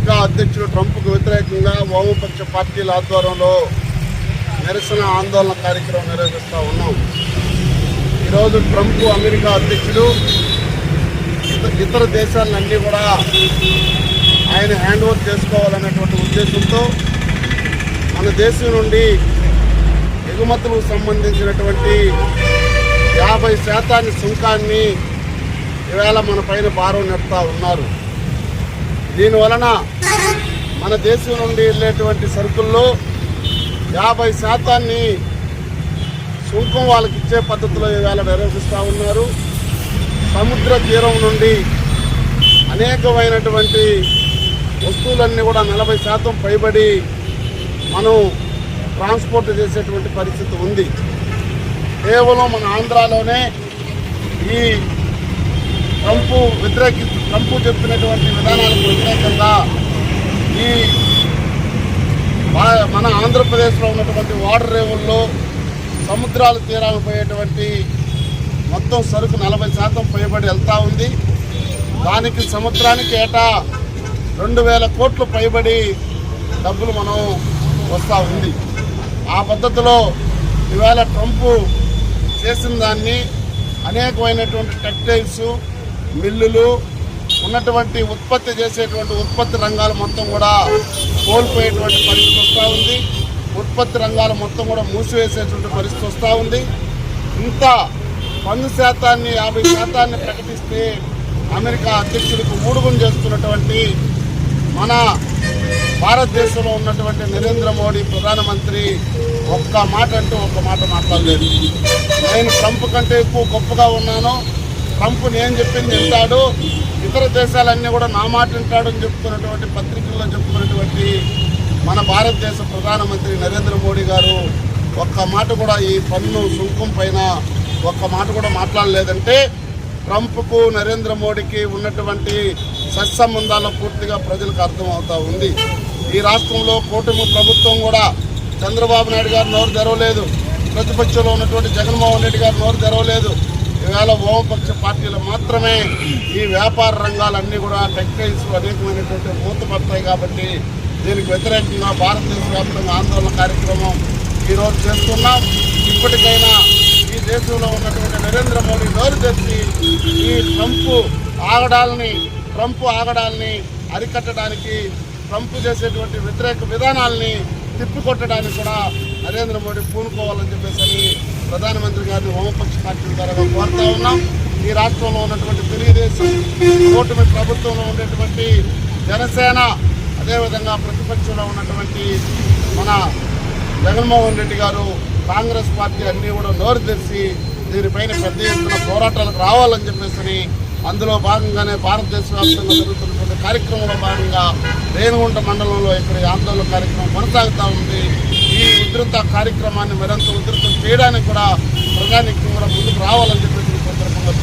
America అధ్యక్షుడు ట్రంప్కు వ్యతిరేకంగా వామపక్ష పార్టీల ఆధ్వర్యంలో నిరసన ఆందోళన కార్యక్రమం నిర్వహిస్తూ ఉన్నాం. ఈరోజు ట్రంప్ అమెరికా అధ్యక్షుడు ఇతర దేశాలన్నీ కూడా ఆయన హ్యాండ్ ఓవర్ చేసుకోవాలనేటువంటి ఉద్దేశంతో మన దేశం నుండి ఎగుమతులకు సంబంధించినటువంటి 50% సుంకాన్ని ఈవేళ మన పైన భారం నెడతా ఉన్నారు. దీనివలన మన దేశం నుండి వెళ్ళేటువంటి సరుకుల్లో 50% సుంకం వాళ్ళకి ఇచ్చే పద్ధతిలో ఈవేళ నిర్వహిస్తూ ఉన్నారు. సముద్ర తీరం నుండి అనేకమైనటువంటి వస్తువులన్నీ కూడా 40% పైబడి మనం ట్రాన్స్పోర్ట్ చేసేటువంటి పరిస్థితి ఉంది. కేవలం మన ఆంధ్రాలోనే ఈ ట్రంప్ చెప్పినటువంటి విధానాలకు వ్యతిరేకంగా ఈ మన ఆంధ్రప్రదేశ్లో ఉన్నటువంటి వాటర్ రేవుల్లో సముద్రాల తీరాలు పోయేటువంటి మొత్తం సరుకు 40% పైబడి వెళ్తూ ఉంది. దానికి సముద్రానికి ఏటా 2000 కోట్లు పైబడి డబ్బులు మనం వస్తూ ఉంది. ఆ పద్ధతిలో ఈవేళ ట్రంప్ చేసిన దాన్ని అనేకమైనటువంటి టెక్స్టైల్స్ మిల్లులు ఉన్నటువంటి ఉత్పత్తి చేసేటువంటి ఉత్పత్తి రంగాలు మొత్తం కూడా కోల్పోయేటువంటి పరిస్థితి వస్తూ ఉంది. ఉత్పత్తి రంగాలు మొత్తం కూడా మూసివేసేటువంటి పరిస్థితి వస్తూ ఉంది. ఇంత పన్ను శాతాన్ని 50% ప్రకటిస్తే అమెరికా అధ్యక్షుడికి ఊడుగుం చేస్తున్నటువంటి మన భారతదేశంలో ఉన్నటువంటి నరేంద్ర మోడీ ప్రధానమంత్రి ఒక్క మాట మాట్లాడలేదు. నేను ట్రంప్ కంటే ఎక్కువ గొప్పగా ఉన్నాను, ట్రంప్ నేను చెప్పింది వింటాడు, ఇతర దేశాలన్నీ కూడా నా మాట వింటాడని చెప్తున్నటువంటి పత్రికల్లో చెప్తున్నటువంటి మన భారతదేశ ప్రధానమంత్రి నరేంద్ర మోడీ గారు ఒక్క మాట కూడా ఈ పన్ను సుంకం పైన ఒక్క మాట కూడా మాట్లాడలేదంటే ట్రంప్కు నరేంద్ర మోడీకి ఉన్నటువంటి సత్సంబంధాలు పూర్తిగా ప్రజలకు అర్థమవుతూ ఉంది. ఈ రాష్ట్రంలో కూటమి ప్రభుత్వం కూడా చంద్రబాబు నాయుడు గారు నోరు తెరవలేదు, ప్రతిపక్షంలో ఉన్నటువంటి జగన్మోహన్ రెడ్డి గారు నోరు తెరవలేదు. ఈవేళ వామపక్ష పార్టీలు మాత్రమే ఈ వ్యాపార రంగాలన్నీ కూడా టెక్స్టైల్స్ అనేకమైనటువంటి మూతపడతాయి. కాబట్టి దీనికి వ్యతిరేకంగా భారతదేశ వ్యాప్తంగా ఆందోళన కార్యక్రమం ఈరోజు చేస్తున్నాం. ఇప్పటికైనా ఈ దేశంలో ఉన్నటువంటి నరేంద్ర మోడీ నోరు తెచ్చి ఈ ట్రంప్ ఆగడాలని అరికట్టడానికి, ట్రంప్ చేసేటువంటి వ్యతిరేక విధానాలని తిప్పికొట్టడానికి కూడా నరేంద్ర మోడీ పూనుకోవాలని చెప్పేసి ప్రధానమంత్రి గారిని వామపక్ష పార్టీల ద్వారా కోరుతా ఉన్నాం. ఈ రాష్ట్రంలో ఉన్నటువంటి తెలుగుదేశం కూటమి ప్రభుత్వంలో ఉండేటువంటి జనసేన, అదేవిధంగా ప్రతిపక్షంలో ఉన్నటువంటి మన జగన్మోహన్ రెడ్డి గారు, కాంగ్రెస్ పార్టీ అన్నీ కూడా నోరు తెరిచి దీనిపైన పెద్ద ఎత్తున పోరాటాలకు రావాలని చెప్పేసి అందులో భాగంగానే భారతదేశ వ్యాప్తంగా జరుగుతున్నటువంటి కార్యక్రమంలో భాగంగా రేణిగుంట మండలంలో ఇక్కడ ఆందోళన కార్యక్రమం కొనసాగుతూ ఉంది. ఈ ఉధృత కార్యక్రమాన్ని మరింత ఉధృతం చేయడానికి కూడా ప్రజానీకం కూడా ముందుకు రావాలని చెప్పేసి సందర్భంగా